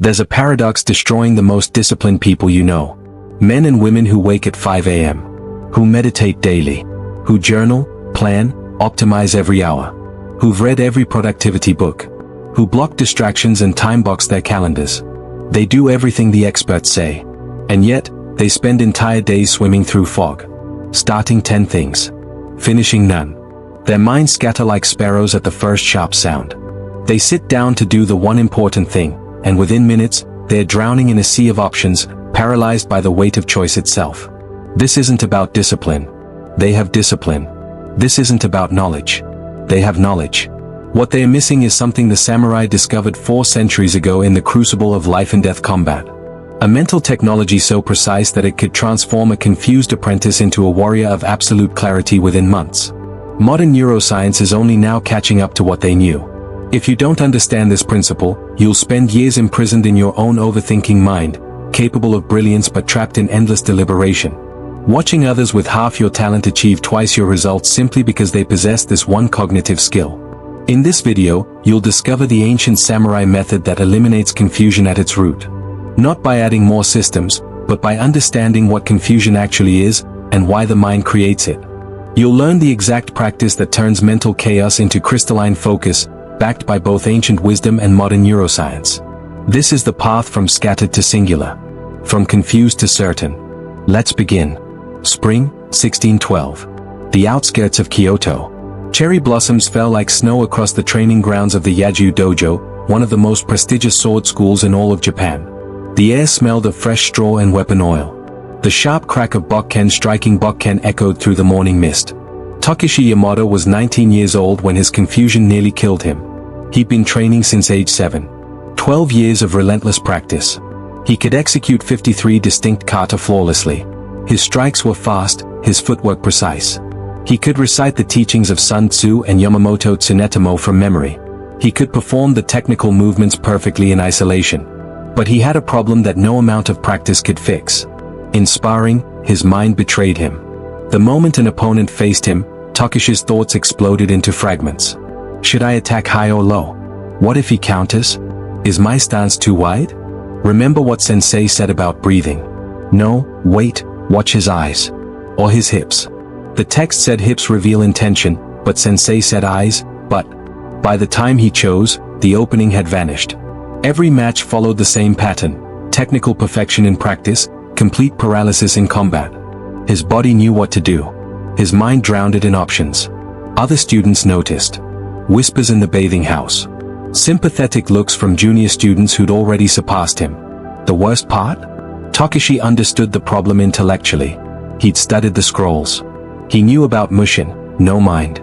There's a paradox destroying the most disciplined people you know. Men and women who wake at 5 a.m., who meditate daily, who journal, plan, optimize every hour, who've read every productivity book, who block distractions and time-box their calendars. They do everything the experts say. And yet, they spend entire days swimming through fog. Starting 10 things. Finishing none. Their minds scatter like sparrows at the first sharp sound. They sit down to do the one important thing, and within minutes, they're drowning in a sea of options, paralyzed by the weight of choice itself. This isn't about discipline. They have discipline. This isn't about knowledge. They have knowledge. What they are missing is something the samurai discovered 4 centuries ago in the crucible of life and death combat. A mental technology so precise that it could transform a confused apprentice into a warrior of absolute clarity within months. Modern neuroscience is only now catching up to what they knew. If you don't understand this principle, you'll spend years imprisoned in your own overthinking mind, capable of brilliance but trapped in endless deliberation. Watching others with half your talent achieve twice your results simply because they possess this one cognitive skill. In this video, you'll discover the ancient samurai method that eliminates confusion at its root. Not by adding more systems, but by understanding what confusion actually is, and why the mind creates it. You'll learn the exact practice that turns mental chaos into crystalline focus, backed by both ancient wisdom and modern neuroscience. This is the path from scattered to singular. From confused to certain. Let's begin. Spring, 1612. The outskirts of Kyoto. Cherry blossoms fell like snow across the training grounds of the Yaju Dojo, one of the most prestigious sword schools in all of Japan. The air smelled of fresh straw and weapon oil. The sharp crack of bokken striking bokken echoed through the morning mist. Takeshi Yamato was 19 years old when his confusion nearly killed him. He'd been training since age 7. 12 years of relentless practice. He could execute 53 distinct kata flawlessly. His strikes were fast, his footwork precise. He could recite the teachings of Sun Tzu and Yamamoto Tsunetomo from memory. He could perform the technical movements perfectly in isolation. But he had a problem that no amount of practice could fix. In sparring, his mind betrayed him. The moment an opponent faced him, Takeshi's thoughts exploded into fragments. Should I attack high or low? What if he counters? Is my stance too wide? Remember what sensei said about breathing. No, wait, watch his eyes. Or his hips. The text said hips reveal intention, but sensei said eyes, but by the time he chose, the opening had vanished. Every match followed the same pattern, technical perfection in practice, complete paralysis in combat. His body knew what to do. His mind drowned it in options. Other students noticed. Whispers in the bathing house. Sympathetic looks from junior students who'd already surpassed him. The worst part? Takeshi understood the problem intellectually. He'd studied the scrolls. He knew about Mushin, no mind.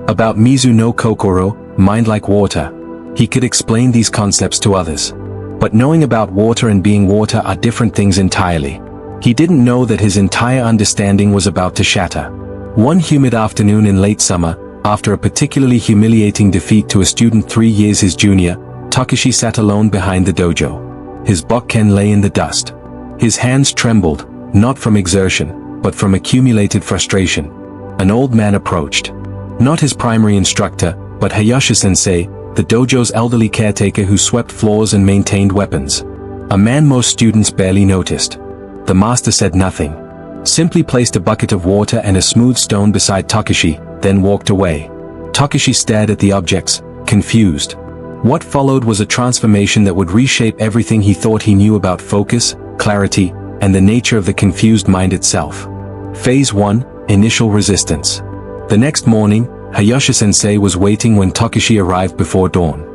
About Mizu no Kokoro, mind like water. He could explain these concepts to others. But knowing about water and being water are different things entirely. He didn't know that his entire understanding was about to shatter. One humid afternoon in late summer, after a particularly humiliating defeat to a student 3 years his junior, Takeshi sat alone behind the dojo. His bokken lay in the dust. His hands trembled, not from exertion, but from accumulated frustration. An old man approached. Not his primary instructor, but Heijoshin-sensei, the dojo's elderly caretaker who swept floors and maintained weapons. A man most students barely noticed. The master said nothing. Simply placed a bucket of water and a smooth stone beside Takeshi, then walked away. Takeshi stared at the objects, confused. What followed was a transformation that would reshape everything he thought he knew about focus, clarity, and the nature of the confused mind itself. Phase 1, Initial Resistance. The next morning, Heijoshin-sensei was waiting when Takeshi arrived before dawn.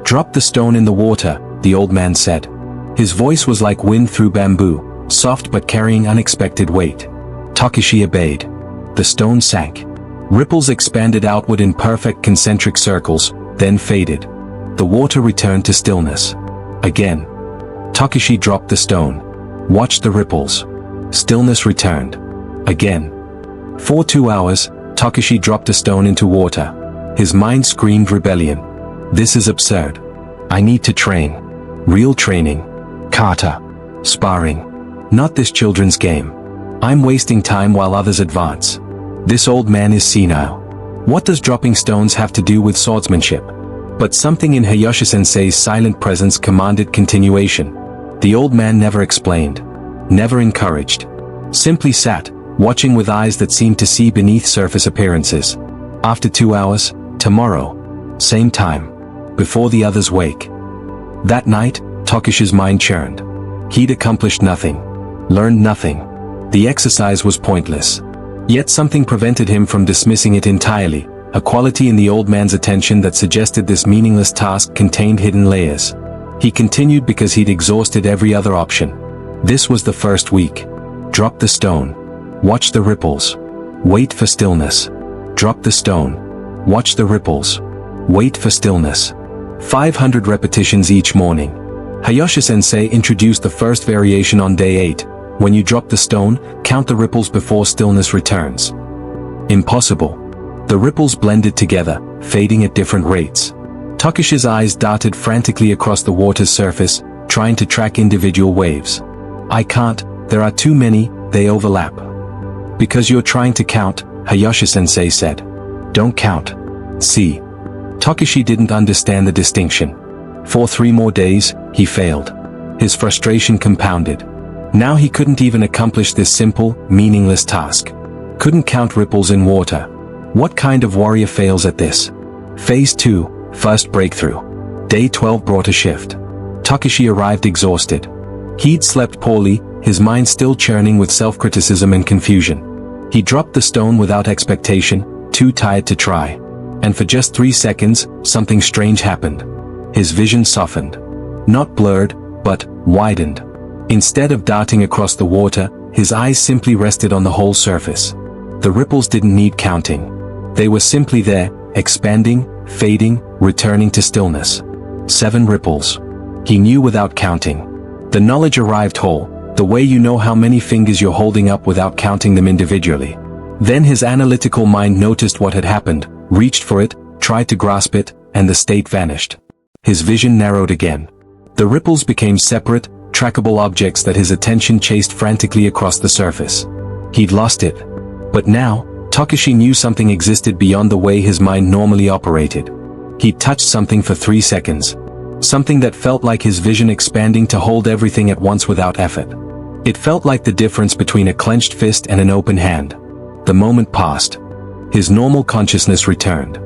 "Drop the stone in the water," the old man said. His voice was like wind through bamboo, soft but carrying unexpected weight. Takeshi obeyed. The stone sank. Ripples expanded outward in perfect concentric circles, then faded. The water returned to stillness. Again. Takeshi dropped the stone. Watched the ripples. Stillness returned. Again. For 2 hours, Takeshi dropped a stone into water. His mind screamed rebellion. This is absurd. I need to train. Real training. Kata. Sparring. Not this children's game. I'm wasting time while others advance. This old man is senile. What does dropping stones have to do with swordsmanship? But something in Heijoshin-sensei's silent presence commanded continuation. The old man never explained, never encouraged. Simply sat, watching with eyes that seemed to see beneath surface appearances. After 2 hours, tomorrow. Same time. Before the others wake. That night, Takeshi's mind churned. He'd accomplished nothing. Learned nothing. The exercise was pointless. Yet something prevented him from dismissing it entirely, a quality in the old man's attention that suggested this meaningless task contained hidden layers. He continued because he'd exhausted every other option. This was the first week. Drop the stone. Watch the ripples. Wait for stillness. Drop the stone. Watch the ripples. Wait for stillness. 500 repetitions each morning. Heijoshin-sensei introduced the first variation on day 8. When you drop the stone, count the ripples before stillness returns. Impossible. The ripples blended together, fading at different rates. Takeshi's eyes darted frantically across the water's surface, trying to track individual waves. I can't, there are too many, they overlap. Because you're trying to count, Heijoshin-sensei said. Don't count. See. Takeshi didn't understand the distinction. For 3 more days, he failed. His frustration compounded. Now he couldn't even accomplish this simple, meaningless task. Couldn't count ripples in water. What kind of warrior fails at this? Phase 2, first breakthrough. Day 12 brought a shift. Takeshi arrived exhausted. He'd slept poorly, his mind still churning with self-criticism and confusion. He dropped the stone without expectation, too tired to try. And for just 3 seconds, something strange happened. His vision softened. Not blurred, but widened. Instead of darting across the water, his eyes simply rested on the whole surface. The ripples didn't need counting. They were simply there, expanding, fading, returning to stillness. 7 ripples. He knew without counting. The knowledge arrived whole, the way you know how many fingers you're holding up without counting them individually. Then his analytical mind noticed what had happened, reached for it, tried to grasp it, and the state vanished. His vision narrowed again. The ripples became separate, trackable objects that his attention chased frantically across the surface. He'd lost it. But now, Takeshi knew something existed beyond the way his mind normally operated. He'd touched something for 3 seconds. Something that felt like his vision expanding to hold everything at once without effort. It felt like the difference between a clenched fist and an open hand. The moment passed. His normal consciousness returned.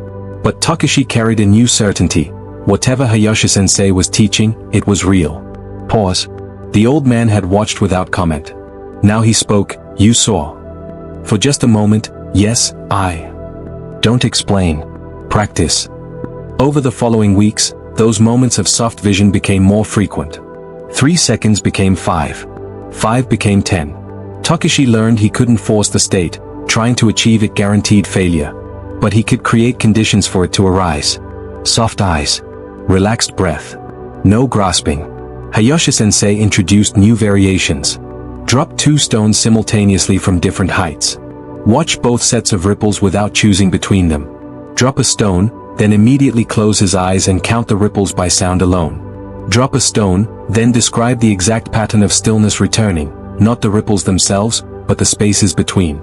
But Takeshi carried a new certainty. Whatever Heijoshin-sensei was teaching, it was real. Pause. The old man had watched without comment. Now he spoke, you saw. For just a moment, yes, I. Don't explain. Practice. Over the following weeks, those moments of soft vision became more frequent. 3 seconds became 5. 5 became 10. Takeshi learned he couldn't force the state, trying to achieve it guaranteed failure. But he could create conditions for it to arise. Soft eyes. Relaxed breath. No grasping. Heijoshin-sensei introduced new variations. Drop 2 stones simultaneously from different heights. Watch both sets of ripples without choosing between them. Drop a stone, then immediately close his eyes and count the ripples by sound alone. Drop a stone, then describe the exact pattern of stillness returning, not the ripples themselves, but the spaces between.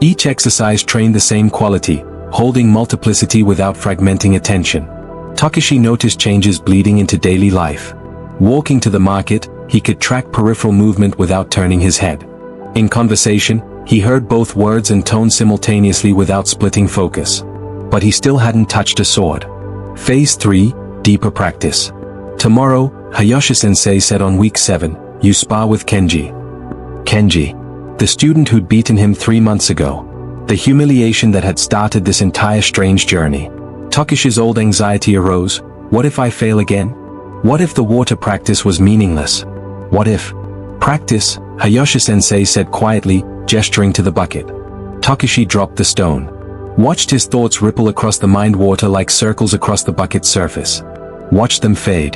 Each exercise trained the same quality, holding multiplicity without fragmenting attention. Takeshi noticed changes bleeding into daily life. Walking to the market, he could track peripheral movement without turning his head. In conversation, he heard both words and tone simultaneously without splitting focus. But he still hadn't touched a sword. Phase 3, deeper practice. Tomorrow, Heijoshin-sensei said on week 7, you spar with Kenji. Kenji. The student who'd beaten him 3 months ago. The humiliation that had started this entire strange journey. Takeshi's old anxiety arose. What if I fail again? What if the water practice was meaningless? What if? Practice, Heijoshin-sensei said quietly, gesturing to the bucket. Takeshi dropped the stone. Watched his thoughts ripple across the mind water like circles across the bucket's surface. Watched them fade.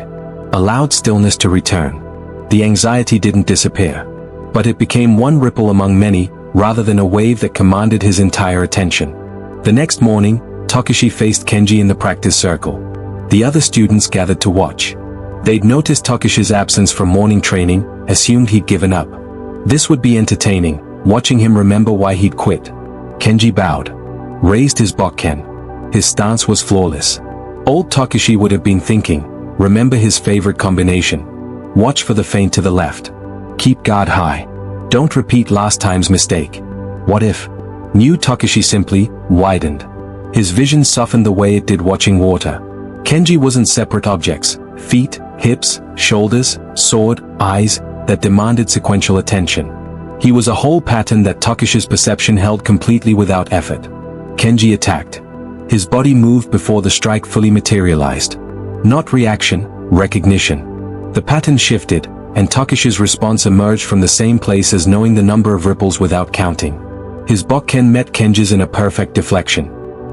Allowed stillness to return. The anxiety didn't disappear. But it became one ripple among many, rather than a wave that commanded his entire attention. The next morning, Takeshi faced Kenji in the practice circle. The other students gathered to watch. They'd noticed Takeshi's absence from morning training, assumed he'd given up. This would be entertaining, watching him remember why he'd quit. Kenji bowed. Raised his bokken. His stance was flawless. Old Takeshi would have been thinking, remember his favorite combination. Watch for the feint to the left. Keep guard high. Don't repeat last time's mistake. What if? New Takeshi simply widened. His vision softened the way it did watching water. Kenji wasn't separate objects, feet, hips, shoulders, sword, eyes, that demanded sequential attention. He was a whole pattern that Takeshi's perception held completely without effort. Kenji attacked. His body moved before the strike fully materialized. Not reaction, recognition. The pattern shifted, and Takeshi's response emerged from the same place as knowing the number of ripples without counting. His Bokken met Kenji's in a perfect deflection.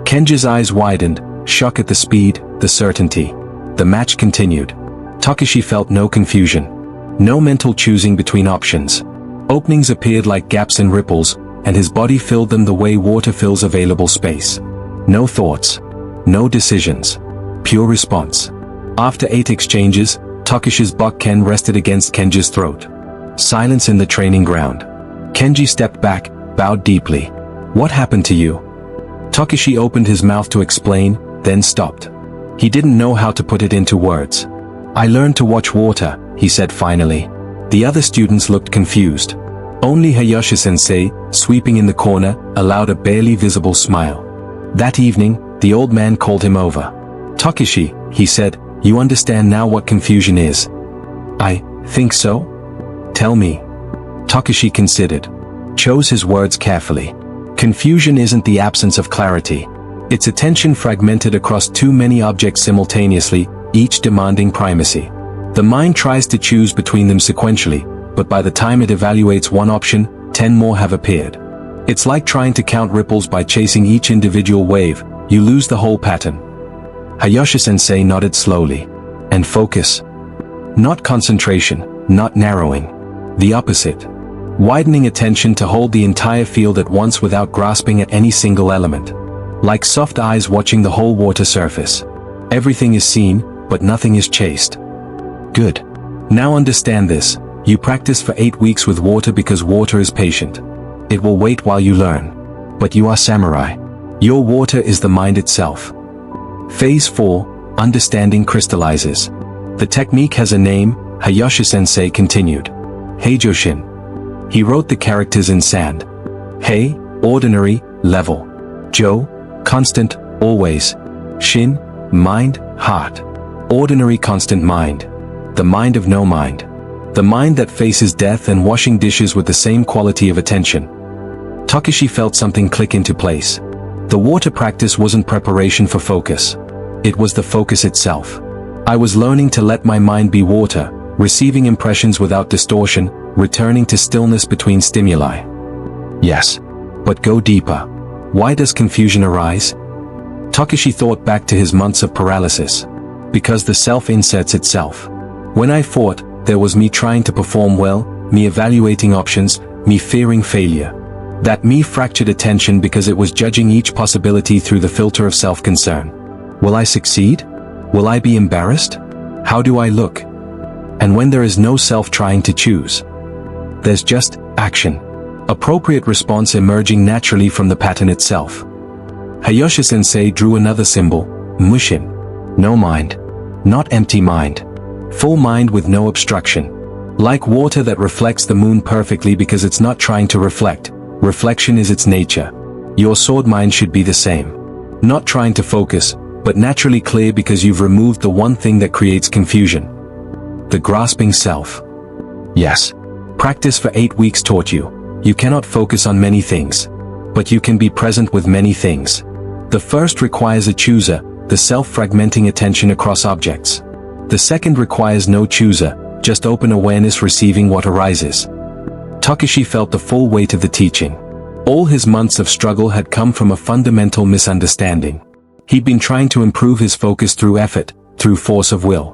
Kenji's eyes widened, shock at the speed, the certainty. The match continued. Takeshi felt no confusion. No mental choosing between options. Openings appeared like gaps in ripples, and his body filled them the way water fills available space. No thoughts. No decisions. Pure response. After 8 exchanges, Takeshi's Bokken rested against Kenji's throat. Silence in the training ground. Kenji stepped back, bowed deeply. What happened to you? Takeshi opened his mouth to explain, then stopped. He didn't know how to put it into words. I learned to watch water, he said finally. The other students looked confused. Only Heijoshin-sensei, sweeping in the corner, allowed a barely visible smile. That evening, the old man called him over. Takeshi, he said, you understand now what confusion is. I think so? Tell me. Takeshi considered. Chose his words carefully. Confusion isn't the absence of clarity. It's attention fragmented across too many objects simultaneously, each demanding primacy. The mind tries to choose between them sequentially, but by the time it evaluates one option, 10 more have appeared. It's like trying to count ripples by chasing each individual wave, you lose the whole pattern. Heijoshin-sensei nodded slowly. And focus. Not concentration, not narrowing. The opposite. Widening attention to hold the entire field at once without grasping at any single element. Like soft eyes watching the whole water surface. Everything is seen, but nothing is chased. Good. Now understand this. You practice for 8 weeks with water because water is patient. It will wait while you learn. But you are samurai. Your water is the mind itself. Phase 4, understanding crystallizes. The technique has a name, Heijoshin-sensei continued. Heijoshin. He wrote the characters in sand. Hei, ordinary, level. Jo, constant, always. Shin, mind, heart. Ordinary constant mind. The mind of no mind. The mind that faces death and washing dishes with the same quality of attention. Takeshi felt something click into place. The water practice wasn't preparation for focus. It was the focus itself. I was learning to let my mind be water, receiving impressions without distortion, returning to stillness between stimuli. Yes. But go deeper. Why does confusion arise? Takeshi thought back to his months of paralysis. Because the self inserts itself. When I fought, there was me trying to perform well, me evaluating options, me fearing failure. That me fractured attention because it was judging each possibility through the filter of self-concern. Will I succeed? Will I be embarrassed? How do I look? And when there is no self trying to choose, there's just action. Appropriate response emerging naturally from the pattern itself. Heijoshin-sensei drew another symbol, Mushin. No mind. Not empty mind. Full mind with no obstruction. Like water that reflects the moon perfectly because it's not trying to reflect. Reflection is its nature. Your sword mind should be the same. Not trying to focus, but naturally clear because you've removed the one thing that creates confusion. The grasping self. Yes. Practice for 8 weeks taught you. You cannot focus on many things. But you can be present with many things. The first requires a chooser, the self-fragmenting attention across objects. The second requires no chooser, just open awareness receiving what arises. Takeshi felt the full weight of the teaching. All his months of struggle had come from a fundamental misunderstanding. He'd been trying to improve his focus through effort, through force of will.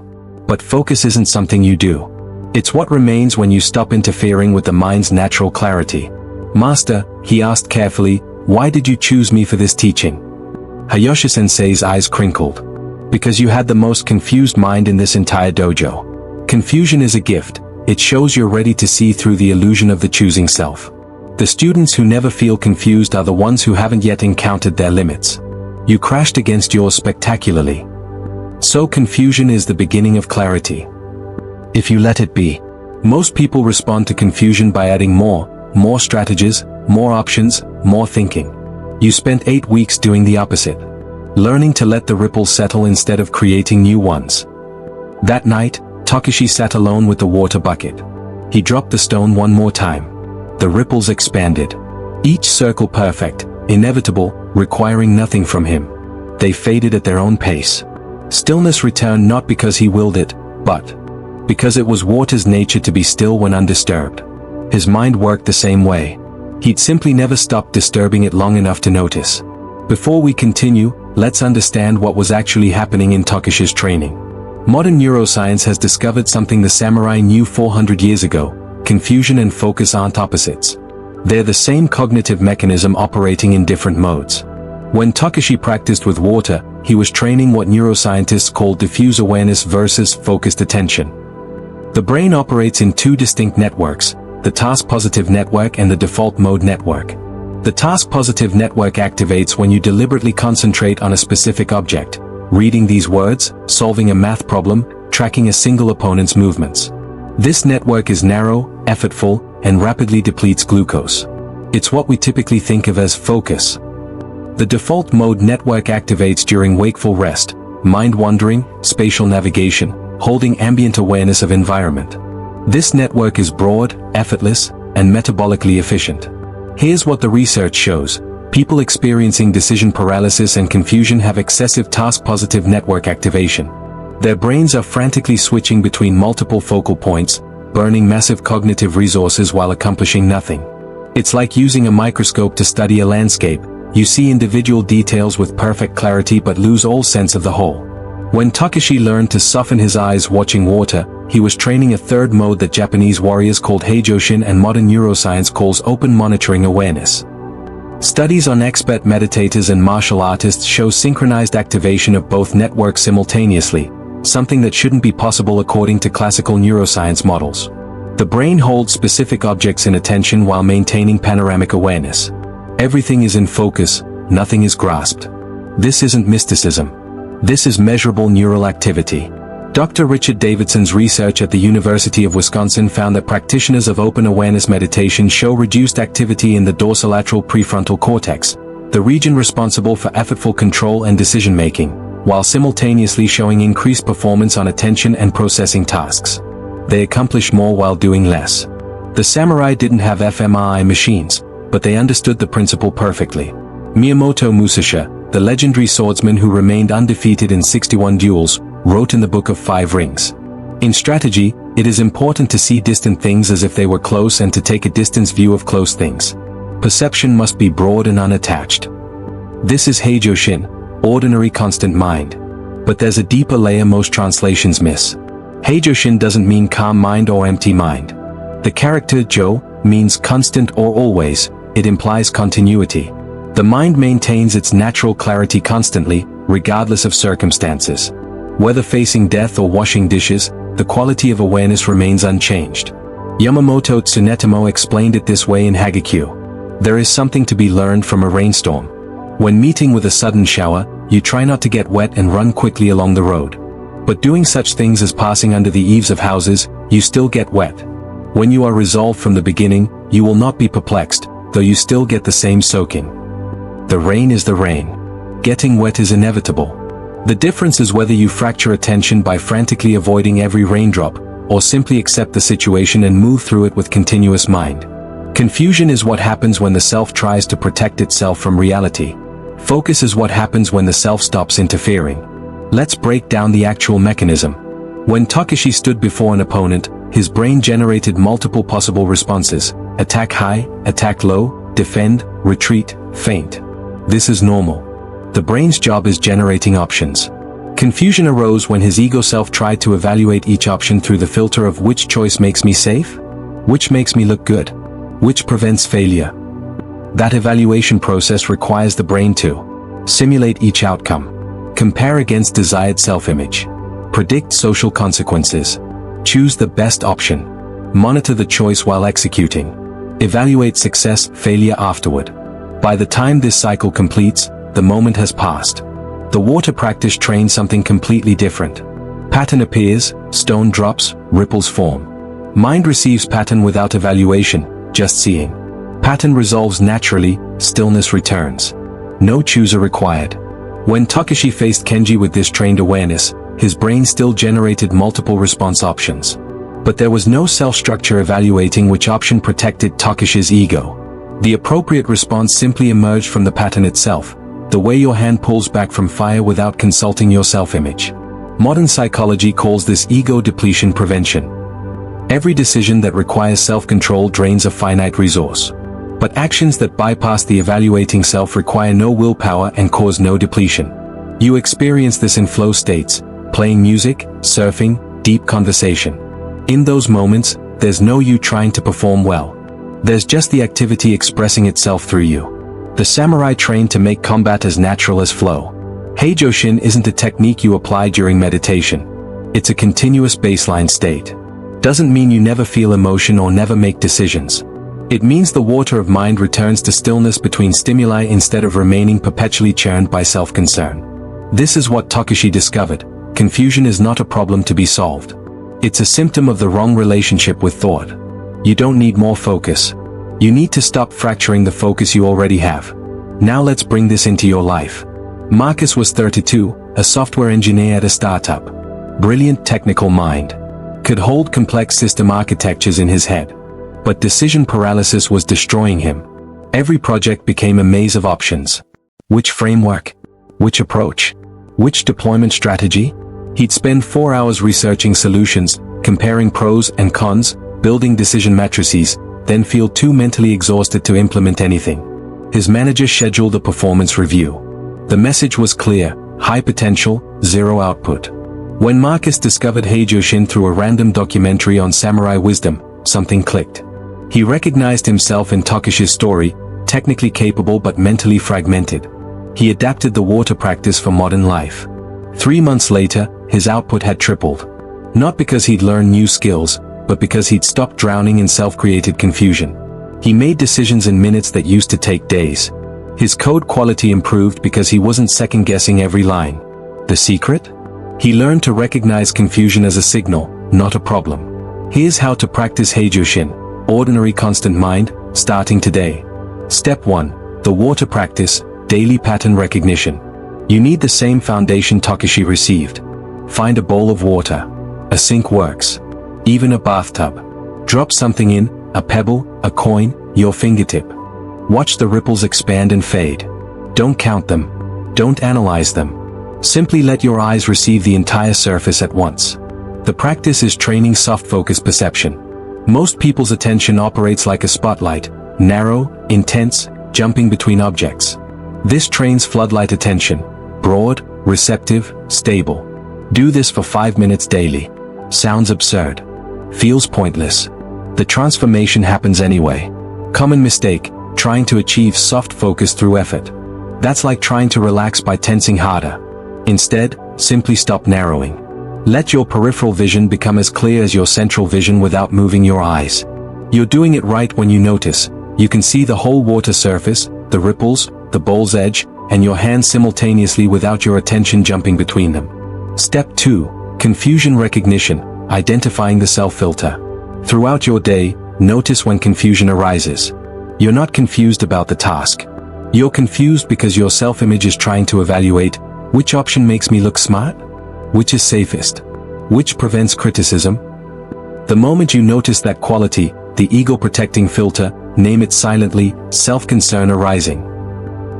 But focus isn't something you do. It's what remains when you stop interfering with the mind's natural clarity. Master, he asked carefully, why did you choose me for this teaching? Heijoshin-sensei's eyes crinkled. Because you had the most confused mind in this entire dojo. Confusion is a gift. It shows you're ready to see through the illusion of the choosing self. The students who never feel confused are the ones who haven't yet encountered their limits. You crashed against yours spectacularly. So confusion is the beginning of clarity. If you let it be. Most people respond to confusion by adding more strategies, more options, more thinking. You spent 8 weeks doing the opposite. Learning to let the ripples settle instead of creating new ones. That night, Takeshi sat alone with the water bucket. He dropped the stone one more time. The ripples expanded. Each circle perfect, inevitable, requiring nothing from him. They faded at their own pace. Stillness returned not because he willed it, but because it was water's nature to be still when undisturbed. His mind worked the same way. He'd simply never stopped disturbing it long enough to notice. Before we continue, let's understand what was actually happening in Takeshi's training. Modern neuroscience has discovered something the samurai knew 400 years ago. Confusion and focus aren't opposites. They're the same cognitive mechanism operating in different modes. When Takeshi practiced with water, he was training what neuroscientists call diffuse awareness versus focused attention. The brain operates in two distinct networks, the task-positive network and the default mode network. The task-positive network activates when you deliberately concentrate on a specific object, reading these words, solving a math problem, tracking a single opponent's movements. This network is narrow, effortful, and rapidly depletes glucose. It's what we typically think of as focus. The default mode network activates during wakeful rest, mind-wandering, spatial navigation, holding ambient awareness of environment. This network is broad, effortless, and metabolically efficient. Here's what the research shows. People experiencing decision paralysis and confusion have excessive task-positive network activation. Their brains are frantically switching between multiple focal points, burning massive cognitive resources while accomplishing nothing. It's like using a microscope to study a landscape. You see individual details with perfect clarity but lose all sense of the whole. When Takeshi learned to soften his eyes watching water, he was training a third mode that Japanese warriors called Heijoshin and modern neuroscience calls open monitoring awareness. Studies on expert meditators and martial artists show synchronized activation of both networks simultaneously, something that shouldn't be possible according to classical neuroscience models. The brain holds specific objects in attention while maintaining panoramic awareness. Everything is in focus, nothing is grasped. This isn't mysticism. This is measurable neural activity. Dr. Richard Davidson's research at the University of Wisconsin found that practitioners of open awareness meditation show reduced activity in the dorsolateral prefrontal cortex, the region responsible for effortful control and decision-making, while simultaneously showing increased performance on attention and processing tasks. They accomplish more while doing less. The samurai didn't have fMRI machines, but they understood the principle perfectly. Miyamoto Musashi, the legendary swordsman who remained undefeated in 61 duels, wrote in the Book of Five Rings. In strategy, it is important to see distant things as if they were close and to take a distance view of close things. Perception must be broad and unattached. This is Heijoshin, ordinary constant mind. But there's a deeper layer most translations miss. Heijoshin doesn't mean calm mind or empty mind. The character Jo means constant or always. It implies continuity. The mind maintains its natural clarity constantly, regardless of circumstances. Whether facing death or washing dishes, the quality of awareness remains unchanged. Yamamoto Tsunetomo explained it this way in Hagakure. There is something to be learned from a rainstorm. When meeting with a sudden shower, you try not to get wet and run quickly along the road. But doing such things as passing under the eaves of houses, you still get wet. When you are resolved from the beginning, you will not be perplexed, though you still get the same soaking. The rain is the rain. Getting wet is inevitable. The difference is whether you fracture attention by frantically avoiding every raindrop, or simply accept the situation and move through it with continuous mind. Confusion is what happens when the self tries to protect itself from reality. Focus is what happens when the self stops interfering. Let's break down the actual mechanism. When Takeshi stood before an opponent, his brain generated multiple possible responses: attack high, attack low, defend, retreat, feint. This is normal. The brain's job is generating options. Confusion arose when his ego self tried to evaluate each option through the filter of which choice makes me safe, which makes me look good, which prevents failure. That evaluation process requires the brain to simulate each outcome, compare against desired self-image, predict social consequences, choose the best option, monitor the choice while executing, evaluate success, failure afterward. By the time this cycle completes, the moment has passed. The water practice trains something completely different. Pattern appears, stone drops, ripples form. Mind receives pattern without evaluation, just seeing. Pattern resolves naturally, stillness returns. No chooser required. When Takeshi faced Kenji with this trained awareness, his brain still generated multiple response options. But there was no self-structure evaluating which option protected Takeshi's ego. The appropriate response simply emerged from the pattern itself, the way your hand pulls back from fire without consulting your self-image. Modern psychology calls this ego depletion prevention. Every decision that requires self-control drains a finite resource. But actions that bypass the evaluating self require no willpower and cause no depletion. You experience this in flow states, playing music, surfing, deep conversation. In those moments, there's no you trying to perform well. There's just the activity expressing itself through you. The samurai trained to make combat as natural as flow. Heijoshin isn't a technique you apply during meditation. It's a continuous baseline state. Doesn't mean you never feel emotion or never make decisions. It means the water of mind returns to stillness between stimuli instead of remaining perpetually churned by self-concern. This is what Takeshi discovered. Confusion is not a problem to be solved. It's a symptom of the wrong relationship with thought. You don't need more focus. You need to stop fracturing the focus you already have. Now let's bring this into your life. Marcus was 32, a software engineer at a startup. Brilliant technical mind. Could hold complex system architectures in his head. But decision paralysis was destroying him. Every project became a maze of options. Which framework? Which approach? Which deployment strategy? He'd spend 4 hours researching solutions, comparing pros and cons, building decision matrices, then feel too mentally exhausted to implement anything. His manager scheduled a performance review. The message was clear: high potential, zero output. When Marcus discovered Heijoshin through a random documentary on samurai wisdom, something clicked. He recognized himself in Takeshi's story, technically capable but mentally fragmented. He adapted the water practice for modern life. 3 months later, his output had tripled. Not because he'd learned new skills, but because he'd stopped drowning in self-created confusion. He made decisions in minutes that used to take days. His code quality improved because he wasn't second-guessing every line. The secret? He learned to recognize confusion as a signal, not a problem. Here's how to practice Heijoshin, ordinary constant mind, starting today. Step 1. The water practice, daily pattern recognition. You need the same foundation Takeshi received. Find a bowl of water. A sink works. Even a bathtub. Drop something in, a pebble, a coin, your fingertip. Watch the ripples expand and fade. Don't count them. Don't analyze them. Simply let your eyes receive the entire surface at once. The practice is training soft focus perception. Most people's attention operates like a spotlight, narrow, intense, jumping between objects. This trains floodlight attention, broad, receptive, stable. Do this for 5 minutes daily. Sounds absurd. Feels pointless. The transformation happens anyway. Common mistake, trying to achieve soft focus through effort. That's like trying to relax by tensing harder. Instead, simply stop narrowing. Let your peripheral vision become as clear as your central vision without moving your eyes. You're doing it right when you notice. You can see the whole water surface, the ripples, the bowl's edge, and your hands simultaneously without your attention jumping between them. Step 2. Confusion recognition, identifying the self-filter. Throughout your day, notice when confusion arises. You're not confused about the task. You're confused because your self-image is trying to evaluate, which option makes me look smart? Which is safest? Which prevents criticism? The moment you notice that quality, the ego-protecting filter, name it silently, self-concern arising.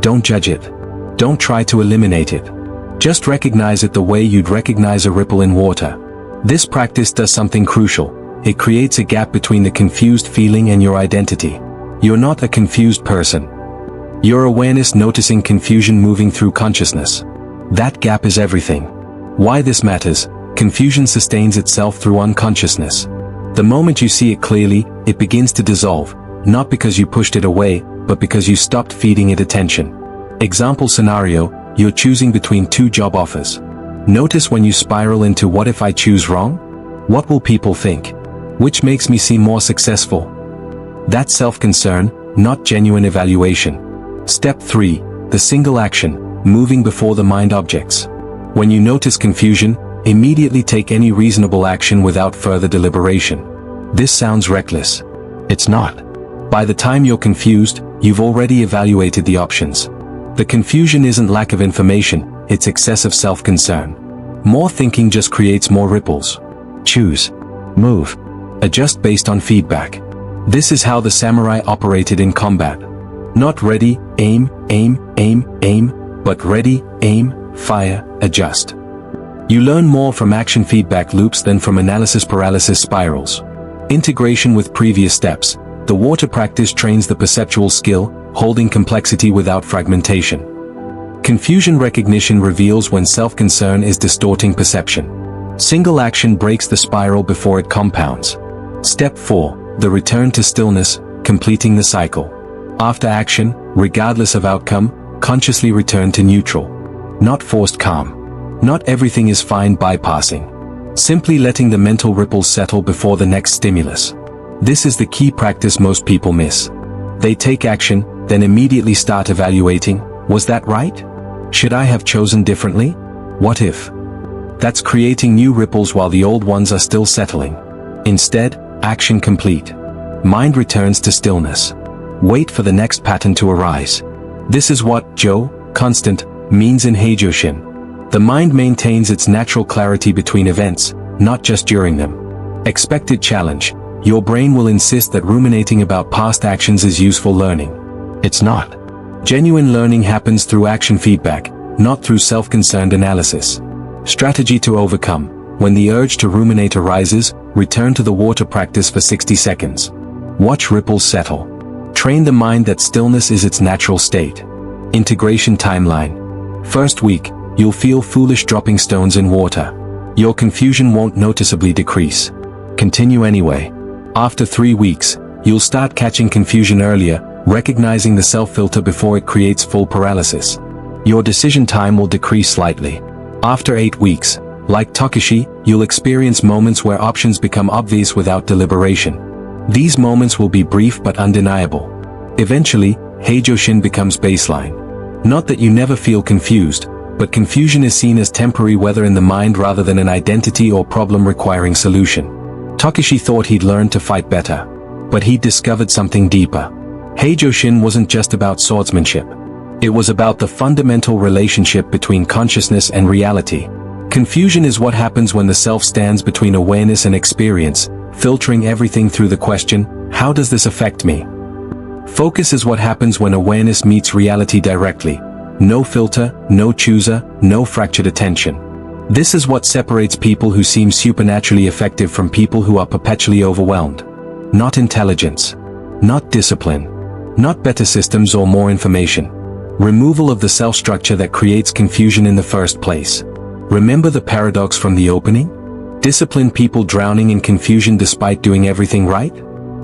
Don't judge it. Don't try to eliminate it. Just recognize it the way you'd recognize a ripple in water. This practice does something crucial. It creates a gap between the confused feeling and your identity. You're not a confused person. Your awareness noticing confusion moving through consciousness. That gap is everything. Why this matters: confusion sustains itself through unconsciousness. The moment you see it clearly, it begins to dissolve, not because you pushed it away, but because you stopped feeding it attention. Example scenario: you're choosing between 2 job offers. Notice when you spiral into what if I choose wrong? What will people think? Which makes me seem more successful? That's self-concern, not genuine evaluation. Step 3. The single action, moving before the mind objects. When you notice confusion, immediately take any reasonable action without further deliberation. This sounds reckless. It's not. By the time you're confused, you've already evaluated the options. The confusion isn't lack of information, it's excessive self-concern. More thinking just creates more ripples. Choose. Move. Adjust based on feedback. This is how the samurai operated in combat. Not ready, aim, but ready, aim, fire, adjust. You learn more from action feedback loops than from analysis paralysis spirals. Integration with previous steps. The water practice trains the perceptual skill, holding complexity without fragmentation. Confusion recognition reveals when self-concern is distorting perception. Single action breaks the spiral before it compounds. Step 4. The return to stillness, completing the cycle. After action, regardless of outcome, consciously return to neutral. Not forced calm. Not everything is fine bypassing. Simply letting the mental ripples settle before the next stimulus. This is the key practice most people miss. They take action, then immediately start evaluating, was that right? Should I have chosen differently? What if? That's creating new ripples while the old ones are still settling. Instead, action complete. Mind returns to stillness. Wait for the next pattern to arise. This is what constant, means in Heijoshin. The mind maintains its natural clarity between events, not just during them. Expected challenge. Your brain will insist that ruminating about past actions is useful learning. It's not. Genuine learning happens through action feedback, not through self-concerned analysis. Strategy to overcome. When the urge to ruminate arises, return to the water practice for 60 seconds. Watch ripples settle. Train the mind that stillness is its natural state. Integration timeline. First week, you'll feel foolish dropping stones in water. Your confusion won't noticeably decrease. Continue anyway. After 3 weeks, you'll start catching confusion earlier, recognizing the self-filter before it creates full paralysis. Your decision time will decrease slightly. After 8 weeks, like Takeshi, you'll experience moments where options become obvious without deliberation. These moments will be brief but undeniable. Eventually, Heijoshin becomes baseline. Not that you never feel confused, but confusion is seen as temporary, whether in the mind rather than an identity or problem requiring solution. Takeshi thought he'd learned to fight better, but he'd discovered something deeper. Heijoshin wasn't just about swordsmanship. It was about the fundamental relationship between consciousness and reality. Confusion is what happens when the self stands between awareness and experience, filtering everything through the question, how does this affect me? Focus is what happens when awareness meets reality directly. No filter, no chooser, no fractured attention. This is what separates people who seem supernaturally effective from people who are perpetually overwhelmed. Not intelligence. Not discipline. Not better systems or more information. Removal of the self-structure that creates confusion in the first place. Remember the paradox from the opening? Disciplined people drowning in confusion despite doing everything right?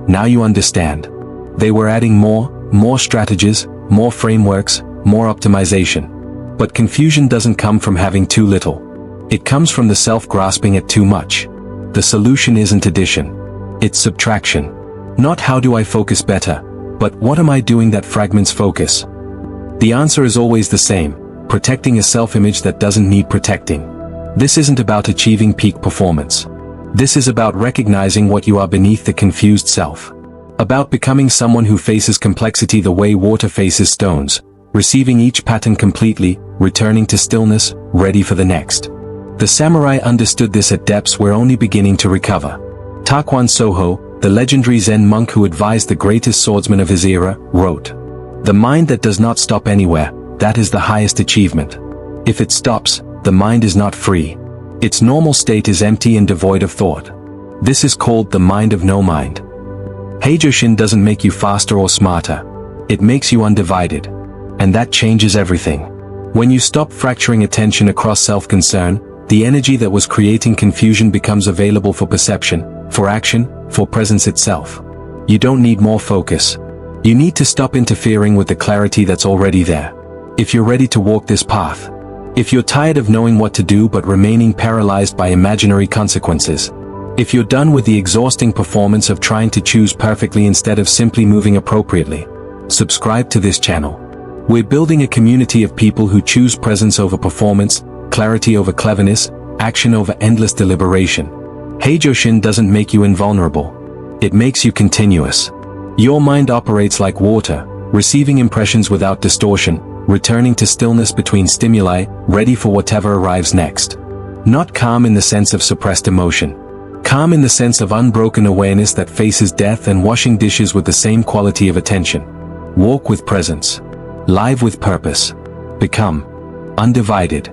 Now you understand. They were adding more strategies, more frameworks, more optimization. But confusion doesn't come from having too little. It comes from the self grasping at too much. The solution isn't addition. It's subtraction. Not how do I focus better, but what am I doing that fragments focus? The answer is always the same. Protecting a self-image that doesn't need protecting. This isn't about achieving peak performance. This is about recognizing what you are beneath the confused self. About becoming someone who faces complexity the way water faces stones, receiving each pattern completely, returning to stillness, ready for the next. The samurai understood this at depths we're only beginning to recover. Taekwan Soho, the legendary Zen monk who advised the greatest swordsman of his era, wrote, "The mind that does not stop anywhere, that is the highest achievement. If it stops, the mind is not free. Its normal state is empty and devoid of thought. This is called the mind of no mind." Heijoshin doesn't make you faster or smarter. It makes you undivided. And that changes everything. When you stop fracturing attention across self-concern, the energy that was creating confusion becomes available for perception, for action, for presence itself. You don't need more focus. You need to stop interfering with the clarity that's already there. If you're ready to walk this path, if you're tired of knowing what to do but remaining paralyzed by imaginary consequences, if you're done with the exhausting performance of trying to choose perfectly instead of simply moving appropriately, subscribe to this channel. We're building a community of people who choose presence over performance, clarity over cleverness, action over endless deliberation. Heijoshin doesn't make you invulnerable. It makes you continuous. Your mind operates like water, receiving impressions without distortion, returning to stillness between stimuli, ready for whatever arrives next. Not calm in the sense of suppressed emotion. Calm in the sense of unbroken awareness that faces death and washing dishes with the same quality of attention. Walk with presence. Live with purpose. Become undivided.